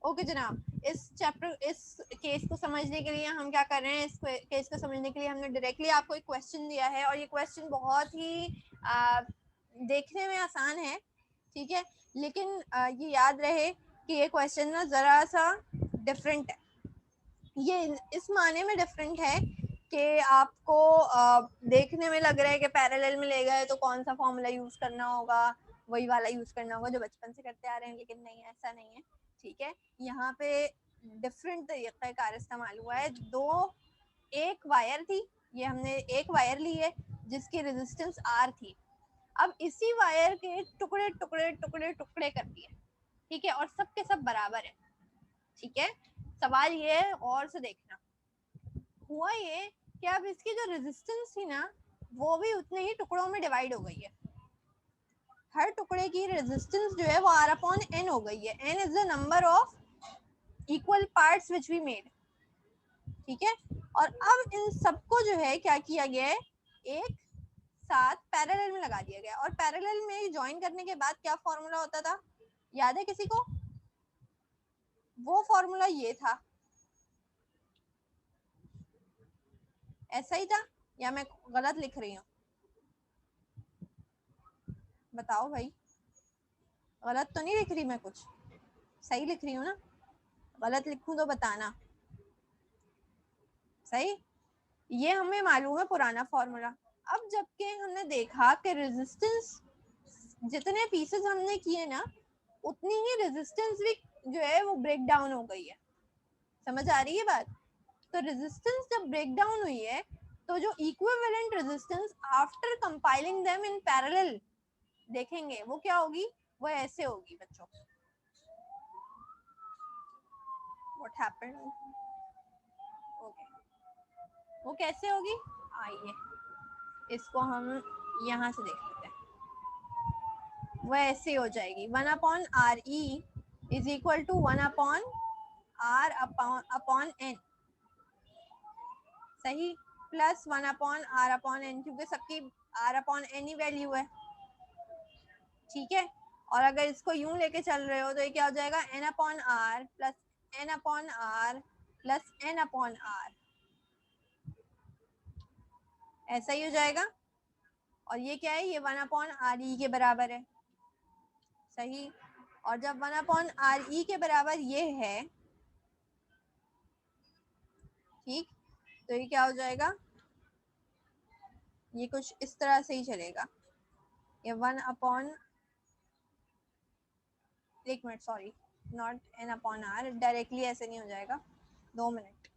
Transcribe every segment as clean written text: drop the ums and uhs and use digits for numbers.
Okay जनाब, इस case को समझने के लिए हम क्या कर रहे हैं, इस केस को समझने के लिए हमने डायरेक्टली आपको एक क्वेश्चन दिया है और ये क्वेश्चन बहुत ही देखने में आसान है, ठीक है, लेकिन ये याद रहे कि ये क्वेश्चन ना ज़रा सा डिफरेंट है। ये इस माने में डिफरेंट है कि आपको देखने में लग रहा है कि पैरेलल में ले गए तो कौन सा फॉर्मूला यूज़ करना होगा, वही वाला यूज़ करना होगा जो बचपन से करते आ रहे हैं, लेकिन नहीं, ऐसा नहीं है, ठीक है। यहाँ पे डिफरेंट तरीक़ा कार इस्तेमाल हुआ है। एक वायर थी, ये हमने एक वायर ली है जिसकी रेजिस्टेंस आर थी। अब इसी वायर के टुकड़े टुकड़े टुकड़े टुकड़े कर दिए, ठीक है, और सब के सब बराबर है, ठीक है। सवाल ये है, और से देखना, हुआ ये कि अब इसकी जो रेजिस्टेंस थी ना वो भी उतने ही टुकड़ों में डिवाइड हो गई है। हर टुकड़े की रेजिस्टेंस जो है वो आर अपॉन एन हो गई है। N is the number of equal parts which we made, ठीक है। और अब इन सबको जो है क्या किया गया है, एक साथ पैरेलल में लगा दिया गया। और पैरेलल में ज्वाइन करने के बाद क्या फॉर्मूला होता था, याद है किसी को? वो फॉर्मूला ये था, ऐसा ही था या मैं गलत लिख रही हूँ? बताओ भाई, गलत तो नहीं लिख रही मैं? कुछ सही लिख रही हूँ ना? गलत लिखूं तो बताना। सही, ये हमें मालूम है पुराना फॉर्मूला। अब जबकि हमने देखा कि रेजिस्टेंस जितने पीसेस हमने किए ना उतनी ही रेजिस्टेंस भी जो है वो ब्रेक डाउन हो गई है। समझ आ रही है बात? तो रेजिस्टेंस जब ब्रेक डाउन हुई है तो जो equivalent resistance after compiling them in parallel देखेंगे वो क्या होगी, वो ऐसे होगी बच्चों। What happened? ओके, वो कैसे होगी? आइए इसको हम यहाँ से देख लेते हैं। वो ऐसे हो जाएगी, 1 upon R E is equal to 1 upon R upon N, सही, plus 1 upon R upon N, क्योंकि सबकी आर अपॉन एन ही वैल्यू है, ठीक है। और अगर इसको यूं लेके चल रहे हो तो ये क्या हो जाएगा, n upon R plus n upon R plus n upon R, ऐसा ही हो जाएगा। और ये क्या है, ये 1 अपॉन आर ई के बराबर है, सही। और जब 1 अपॉन आर ई के बराबर ये है, ठीक, तो ये क्या हो जाएगा, ये कुछ इस तरह से ही चलेगा। ये 1 अपॉन, एक minute, sorry, not n upon R, directly ऐसे नहीं हो जाएगा, 2 मिनट।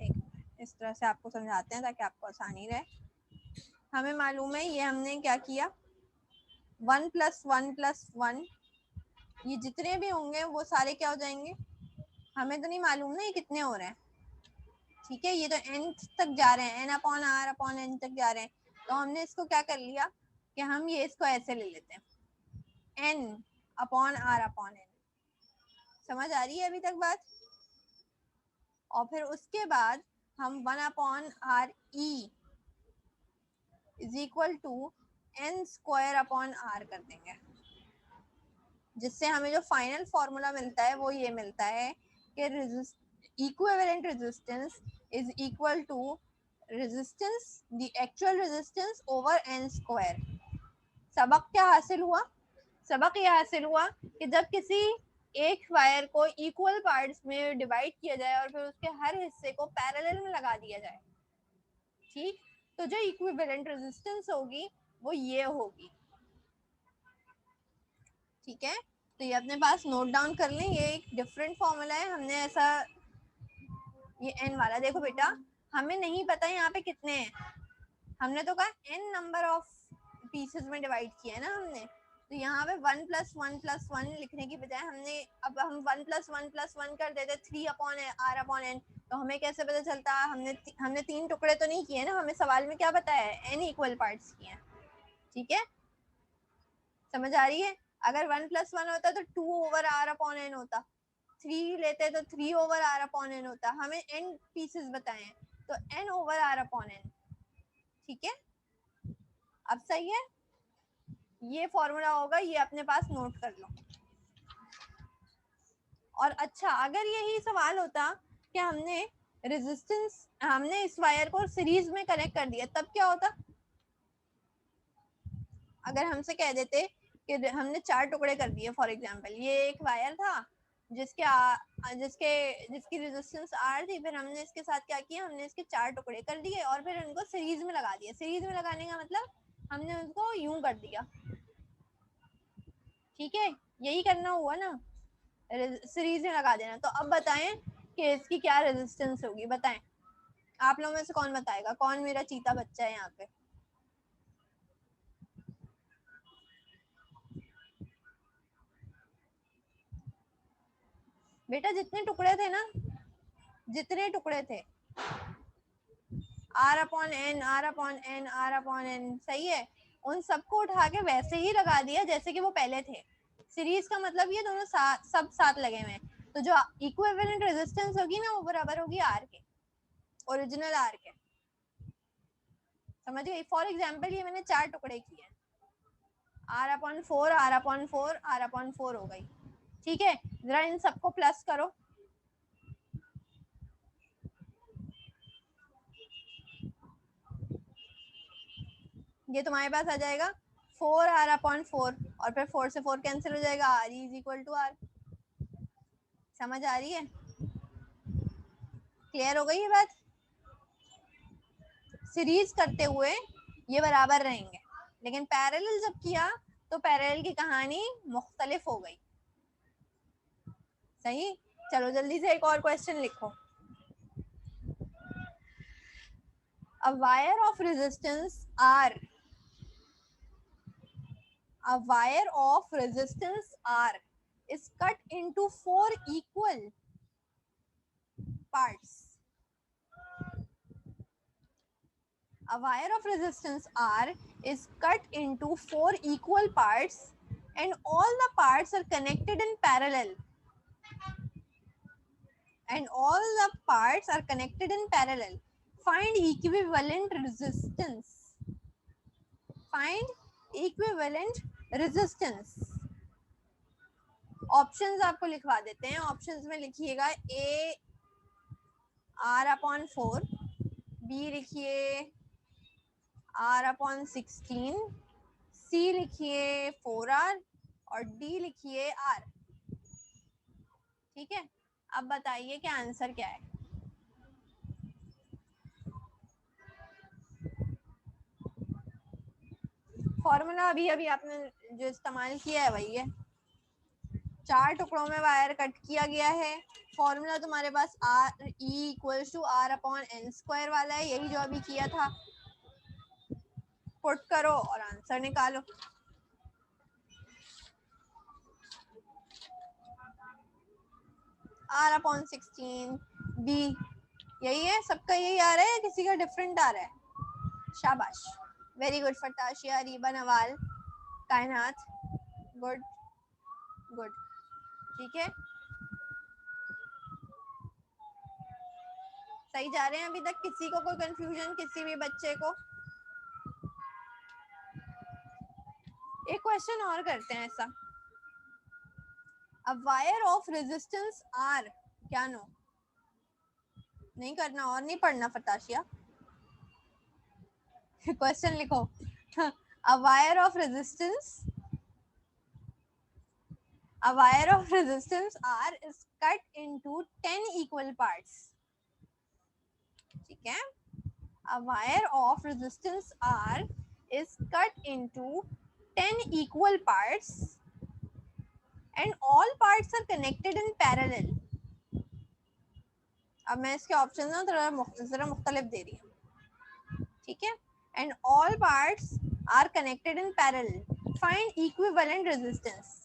एक इस तरह से आपको समझाते हैं ताकि आपको आसानी रहे। हमें मालूम है ये हमने क्या किया, 1 + 1 + 1, ये जितने भी होंगे वो सारे क्या हो जाएंगे, हमें तो नहीं मालूम ना ये कितने हो रहे हैं, ठीक है। ये तो एन तक जा रहे हैं, n upon R upon n तक जा रहे हैं, तो हमने इसको क्या कर लिया कि हम ये इसको ऐसे ले लेते हैं, n upon R upon n. समझ आ रही है अभी तक बात? और फिर उसके बाद हम 1 upon R E is equal to n square upon R कर देंगे, जिससे हमें जो फाइनल फॉर्मूला मिलता है वो ये मिलता है कि equivalent resistance is equal to resistance, the actual resistance over n square. सबक क्या हासिल हुआ? सबक ये हासिल हुआ कि जब किसी एक वायर को इक्वल पार्ट्स में डिवाइड किया जाए और फिर उसके हर हिस्से को पैरेलल में लगा दिया जाए, ठीक, तो जो इक्विवेलेंट रेजिस्टेंस होगी वो ये होगी, ठीक है। तो ये अपने पास नोट डाउन कर लें, ये एक डिफरेंट फॉर्मूला है, हमने ऐसा, ये एन वाला देखो बेटा, हमें नहीं पता यहाँ पे कितने हैं, हमने तो कहा एन नंबर ऑफ पीसेस में डिवाइड किया है ना हमने, तो यहाँ पे 1 + 1 + 1 लिखने की बजाय हमने, अब हम 1 + 1 + 1 कर देते 3 अपॉन आर अपॉन एन, तो हमें कैसे पता चलता, हमने 3 टुकड़े तो नहीं किए ना, हमें सवाल में क्या बताया है, एन इक्वल पार्ट्स किए हैं, ठीक है। समझ आ रही है? अगर 1 + 1 होता तो 2/r/n होता, 3 लेते तो 3/r/n होता, हमें n पीसेस बताए तो n/r/n, ठीक है। अब सही है, ये फॉर्मूला होगा, ये अपने पास नोट कर लो। और अच्छा, अगर यही सवाल होता कि हमने इस वायर को सीरीज में कनेक्ट कर दिया, तब क्या होता? अगर हमसे कह देते कि हमने 4 टुकड़े कर दिए, फॉर एग्जांपल ये एक वायर था जिसकी रेजिस्टेंस R थी, फिर हमने इसके साथ क्या किया, हमने इसके 4 टुकड़े कर दिए और फिर इनको सीरीज में लगा दिया। सीरीज में लगाने का मतलब हमने उनको यूं कर दिया, ठीक है, यही करना हुआ ना, सीरीज में लगा देना। तो अब बताएं कि इसकी क्या रेजिस्टेंस होगी, बताएं। आप लोगों में से कौन बताएगा? कौन मेरा चीता बच्चा है यहाँ पे? बेटा जितने टुकड़े थे ना, जितने टुकड़े थे, R/N R/N R/N, सही है, उन सबको उठा के वैसे ही लगा दिया जैसे कि वो पहले थे। सीरीज का मतलब ये दोनों सब साथ लगे हुए हैं, तो जो इक्विवेलेंट रेजिस्टेंस होगी ना, वो बराबर होगी R के, ओरिजिनल R के। समझ गए? फॉर एग्जाम्पल ये मैंने 4 टुकड़े किए, R/4 R/4 R/4 हो गई, ठीक है। जरा इन सबको प्लस करो, ये तुम्हारे पास आ जाएगा 4 R/4, और फिर 4 से 4 कैंसिल हो जाएगा, R is equal to R। समझ आ रही है? क्लियर हो गई ये बात? सीरीज करते हुए ये बराबर रहेंगे, लेकिन पैरेलल जब किया तो पैरेलल की कहानी मुख्तलिफ हो गई। सही, चलो जल्दी से एक और क्वेश्चन लिखो। A wire of resistance R, a wire of resistance R is cut into 4 equal parts. A wire of resistance R is cut into 4 equal parts and all the parts are connected in parallel. And all the parts are connected in parallel. Find equivalent resistance. Find equivalent resistance. Options आपको लिखवा देते हैं। Options में लिखिएगा A R/4, B लिखिए R/16, C लिखिए 4R और D लिखिए R। ठीक है, अब बताइए कि आंसर क्या है। फॉर्मूला अभी अभी आपने जो इस्तेमाल किया है वही है। 4 टुकड़ों में वायर कट किया गया है। फॉर्मूला तुम्हारे पास R E = R/N² वाला है, यही जो अभी किया था। पुट करो और आंसर निकालो। R/16 B, यही है सबका, यही आ रहा है, किसी का डिफरेंट आ रहा है? शाबाश, वेरी गुड फताशिया, रीबा, नवाल, कायनात, गुड गुड, ठीक है, सही जा रहे हैं अभी तक। किसी को कोई कंफ्यूजन, किसी भी बच्चे को? एक क्वेश्चन और करते हैं ऐसा। A wire of resistance R, क्या नो? नहीं करना और नहीं पढ़ना फताशिया, क्वेश्चन लिखो। A wire of resistance R is cut into 10 equal parts. ठीक है, a wire of resistance R is cut into 10 equal parts and all parts are connected in parallel. अब मैं इसके ऑप्शन ना जरा मुख्तलिफ दे रही हूँ, ठीक है। and all parts are connected in parallel. Find equivalent resistance.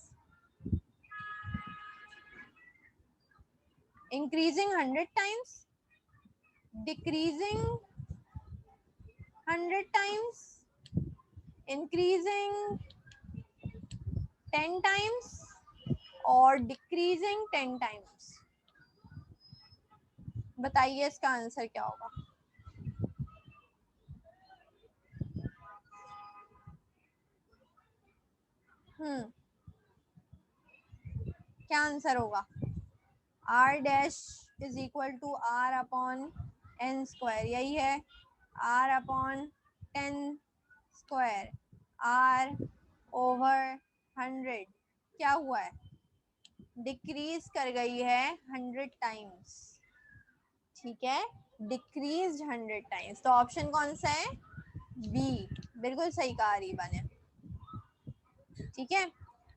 Increasing 100 times, decreasing 100 times, increasing 10 times और decreasing 10 times। बताइए इसका आंसर क्या होगा। क्या आंसर होगा? r dash is equal to r upon n square, यही है, r upon 10 square, r over 100 क्या हुआ है? डिक्रीज कर गई है 100 टाइम्स, ठीक है, डिक्रीज 100 टाइम्स। तो ऑप्शन कौन सा है? बी, बिल्कुल सही कहा रीबा ने, ठीक है।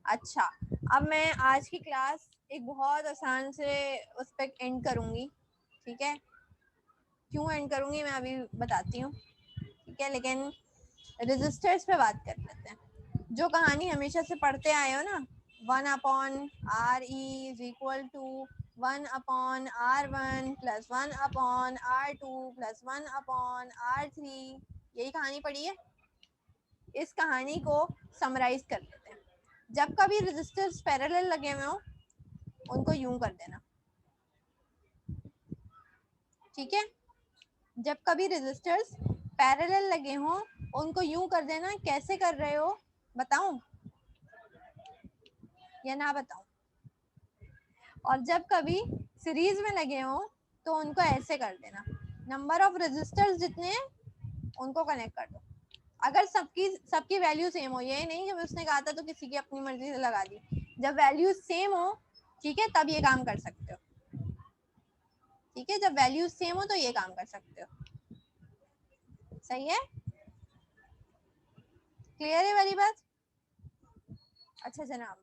अच्छा, अब मैं आज की क्लास एक बहुत आसान से उस पर एंड करूंगी, ठीक है। क्यों एंड करूंगी मैं अभी बताती हूँ, ठीक है, लेकिन रेजिस्टर्स पे बात कर लेते हैं। जो कहानी हमेशा से पढ़ते आए हो ना, 1 upon R E is equal to 1 upon R1 plus 1 upon R2 plus 1 upon R3, यही कहानी पढ़ी है। इस कहानी को समराइज कर लेते हैं। जब कभी रेजिस्टर्स पैरेलल लगे हुए हो उनको यूं कर देना, ठीक है। जब कभी रेजिस्टर्स पैरेलल लगे हों उनको यूं कर देना। कैसे कर रहे हो, बताऊं या ना बताऊं? और जब कभी सीरीज में लगे हों तो उनको ऐसे कर देना, नंबर ऑफ रेजिस्टर्स जितने हैं उनको कनेक्ट कर दो। अगर सबकी वैल्यू सेम हो, ये नहीं कि उसने कहा था तो किसी की अपनी मर्जी से लगा दी, जब वैल्यू सेम हो, ठीक है, तब ये काम कर सकते हो, ठीक है। जब वैल्यू सेम हो तो ये काम कर सकते हो, सही है, क्लियर है वाली बात? अच्छा जनाब,